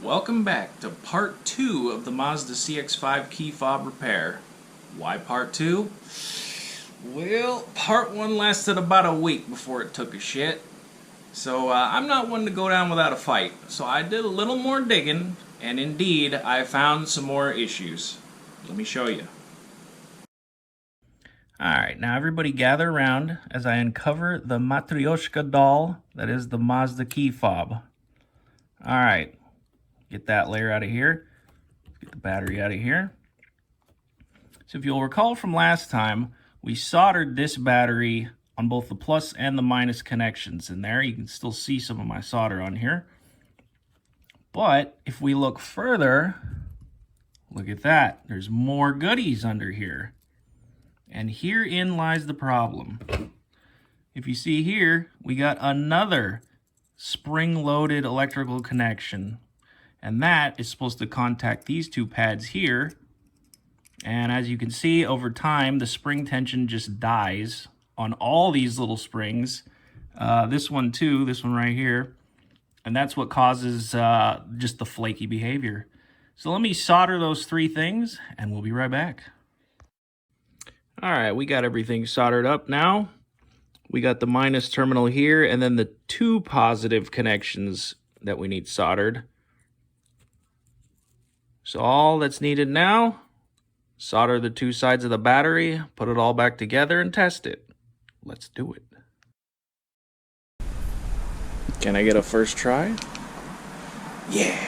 Welcome back to part 2 of the Mazda CX-5 key fob repair. Why part 2? Well, part 1 lasted about a week before it took a shit. So I'm not one to go down without a fight. So I did a little more digging, and indeed I found some more issues. Let me show you. Alright, now everybody gather around as I uncover the Matryoshka doll that is the Mazda key fob. Alright. Get that layer out of here. Get the battery out of here. So if you'll recall from last time, we soldered this battery on both the plus and the minus connections in there. You can still see some of my solder on here. But if we look further, look at that. There's more goodies under here. And herein lies the problem. If you see here, we got another spring-loaded electrical connection. And that is supposed to contact these two pads here. And as you can see, over time, the spring tension just dies on all these little springs. This one too, this one right here. And that's what causes just the flaky behavior. So let me solder those three things, and we'll be right back. All right, we got everything soldered up now. We got the minus terminal here, and then the two positive connections that we need soldered. So all that's needed now, solder the two sides of the battery, put it all back together, and test it. Let's do it. Can I get a first try? Yeah.